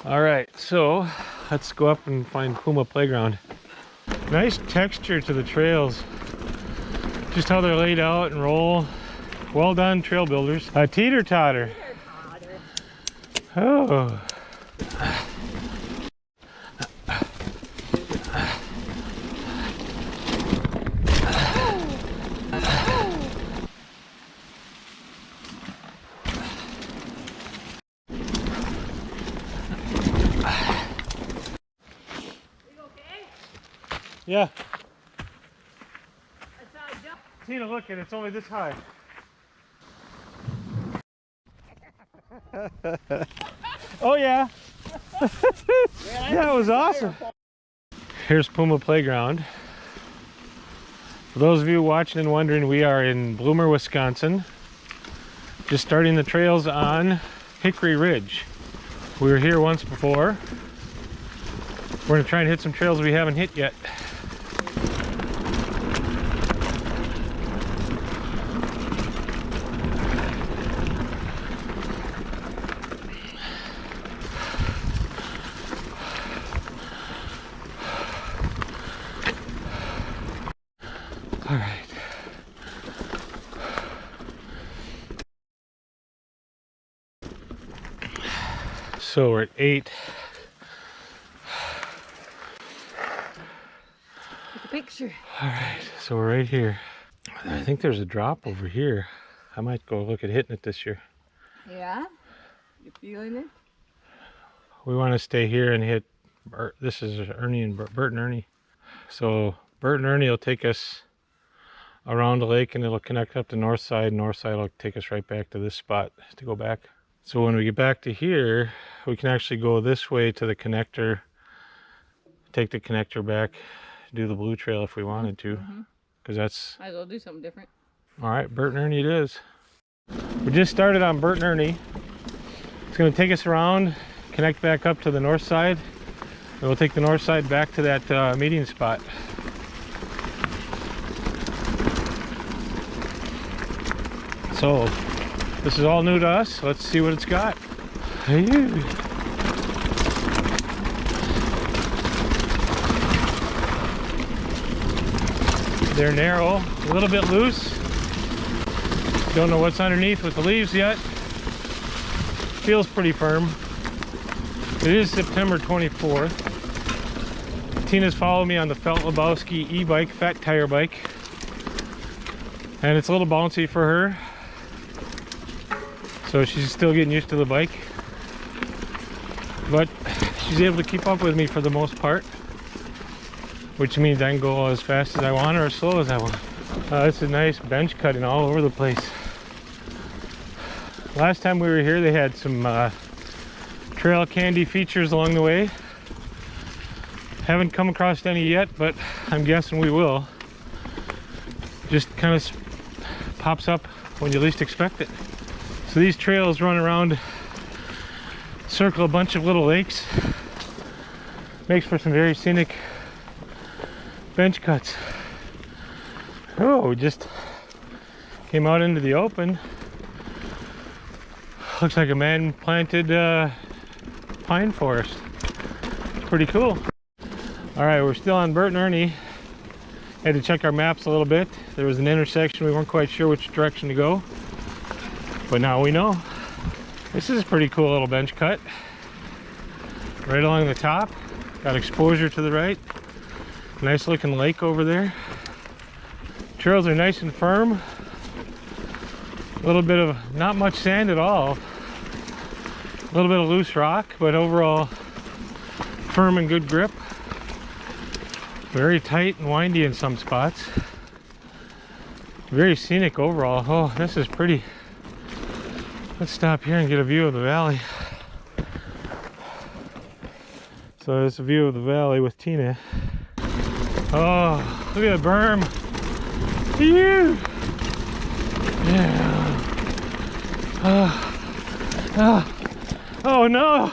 All right, so let's go up and find Puma Playground. Nice texture to the trails. Just how they're laid out and roll. Well done, trail builders. A teeter-totter. Oh. Yeah. Tina, look, and it's only this high. Oh yeah. That was awesome. Here's Puma Playground. For those of you watching and wondering, we are in Bloomer, Wisconsin. Just starting the trails on Hickory Ridge. We were here once before. We're gonna try and hit some trails we haven't hit yet. All right. So we're at 8. Take a picture. All right, so we're right here. I think there's a drop over here. I might go look at hitting it this year. Yeah? You feeling it? We want to stay here and hit, this is Ernie and Burton Ernie. So Burton Ernie will take us around the lake and it'll connect up the north side. North side will take us right back to this spot to go back. So when we get back to here, we can actually go this way to the connector, take the connector back, do the blue trail if we wanted to, because that's... Might as well do something different. All right, Burton Ernie it is. We just started on Burton Ernie. It's going to take us around, connect back up to the north side, and we'll take the north side back to that meeting spot. So this is all new to us. Let's see what it's got. Hey. They're narrow, a little bit loose. Don't know what's underneath with the leaves yet. Feels pretty firm. It is September 24th. Tina's followed me on the Felt Lebowski e-bike, fat tire bike. And it's a little bouncy for her. So she's still getting used to the bike. But she's able to keep up with me for the most part. Which means I can go as fast as I want or as slow as I want. It's a nice bench cutting all over the place. Last time we were here, they had some trail candy features along the way. Haven't come across any yet, but I'm guessing we will. Just kind of pops up when you least expect it. So these trails run around, circle a bunch of little lakes. Makes for some very scenic bench cuts. Oh, we just came out into the open. Looks like a man-planted pine forest. It's pretty cool. All right, we're still on Burton Ernie. Had to check our maps a little bit. There was an intersection. We weren't quite sure which direction to go, but now we know. This is a pretty cool little bench cut. Right along the top. Got exposure to the right. Nice looking lake over there. Trails are nice and firm. A little bit of, not much sand at all. A little bit of loose rock, but overall firm and good grip. Very tight and windy in some spots. Very scenic overall. Oh, this is pretty. Let's stop here and get a view of the valley. So it's a view of the valley with Tina. Oh, look at the berm. Phew. Yeah. Oh no.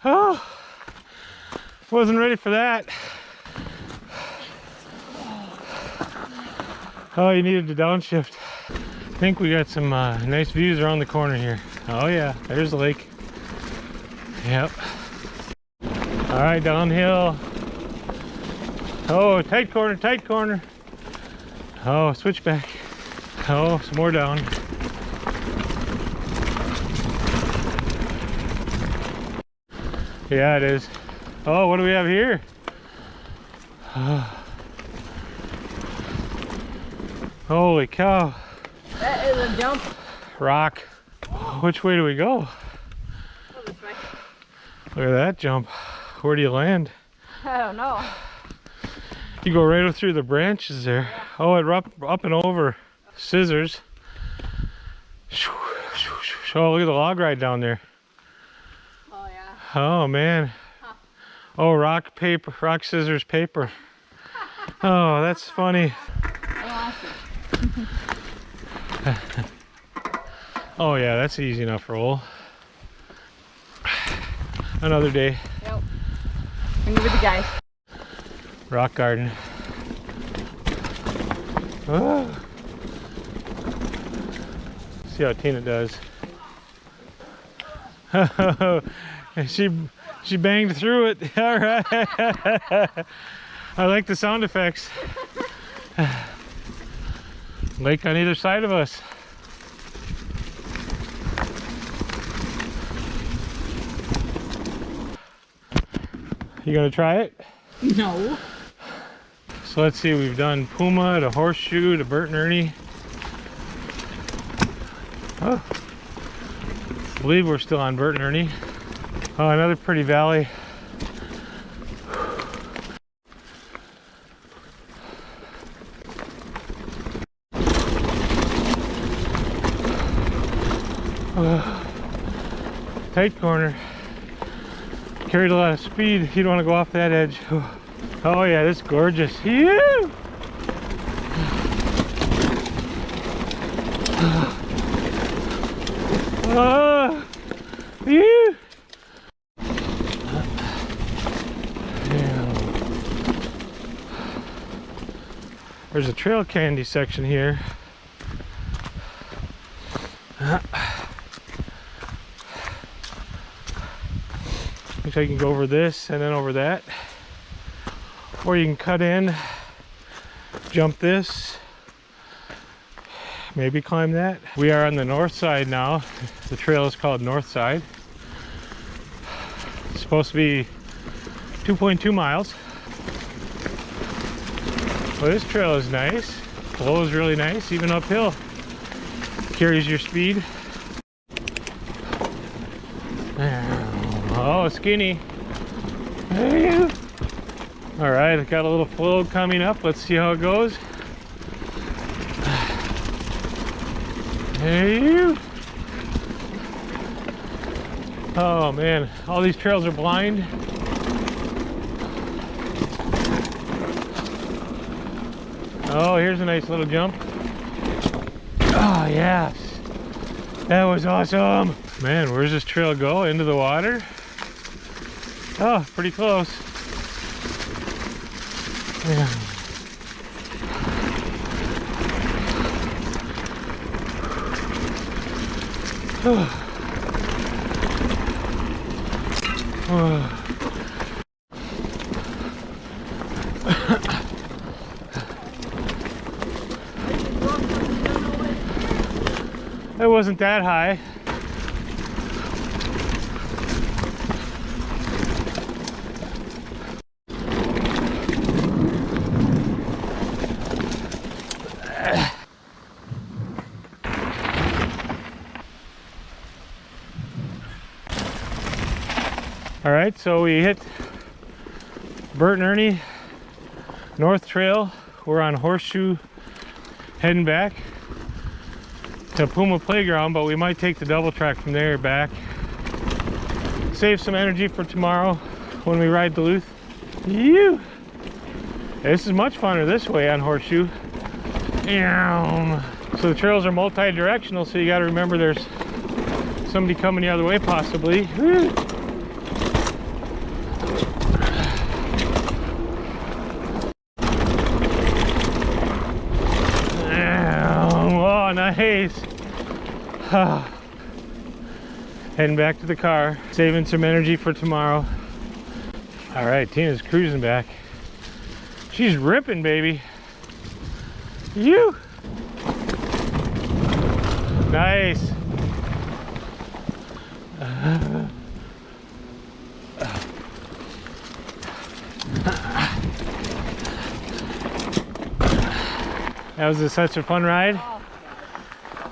Oh. Wasn't ready for that. Oh, you needed to downshift. I think we got some nice views around the corner here. Oh yeah, there's the lake. Yep. All right, downhill. Oh, tight corner, tight corner. Oh, switchback. Oh, some more down. Yeah, it is. Oh, what do we have here? Holy cow. That is a jump. Rock. Which way do we go? Oh, this way. Look at that jump. Where do you land? I don't know. You go right through the branches there. Yeah. Oh, it up and over. Scissors. Oh, look at the log ride down there. Oh, yeah. Oh, man. Huh. Oh, rock, paper, rock, scissors, paper. Oh, that's funny. I lost it. Oh, yeah, that's an easy enough roll. Another day. Yep. Bring it with the guys. Rock garden. Ah. See how Tina does. she banged through it. All right. I like the sound effects. Lake on either side of us. You gonna try it? No. So let's see, we've done Puma to Horseshoe to Burton Ernie. Oh, I believe we're still on Burton Ernie. Oh, another pretty valley. Tight corner. Carried a lot of speed. You don't want to go off that edge. Oh yeah, this is gorgeous. Phew! Phew! There's a trail candy section here. Looks like you can go over this and then over that. Or you can cut in, jump this, maybe climb that. We are on the north side now. The trail is called North Side. It's supposed to be 2.2 miles. Well, this trail is nice. Flow is really nice, even uphill. Carries your speed. Oh, skinny. Hey. All right, I got a little flow coming up. Let's see how it goes. Hey. Oh man, all these trails are blind. Oh, here's a nice little jump. Oh yes, that was awesome. Man, where's this trail go? Into the water? Oh, pretty close. Yeah. Oh. Oh. It wasn't that high. All right, so we hit Burton Ernie North Trail. We're on Horseshoe heading back to Puma Playground, but we might take the double track from there back. Save some energy for tomorrow when we ride Duluth. Ew. This is much funner this way on Horseshoe. So the trails are multi-directional, so you got to remember there's somebody coming the other way possibly. Woo. Oh, nice. Heading back to the car, saving some energy for tomorrow. All right, Tina's cruising back. She's ripping, baby. You. Nice. That was such a fun ride. Oh,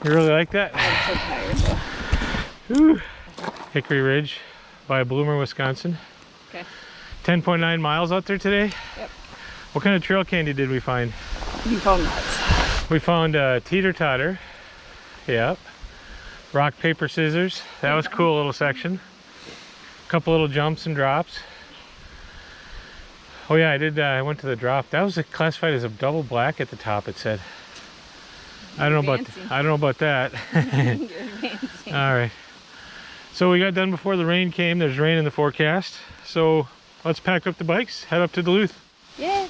You really like that? I'm so tired though. Whew. Hickory Ridge by Bloomer, Wisconsin. Okay. 10.9 miles out there today. Yep. What kind of trail candy did we find? You found nuts. We found teeter totter. Yep. Rock, paper, scissors. That was a cool little section. A couple little jumps and drops. Oh yeah, I did. I went to the drop. That was classified as a double black at the top. It said. I don't know about that. All right. So we got done before the rain came. There's rain in the forecast. So let's pack up the bikes. Head up to Duluth. Yeah.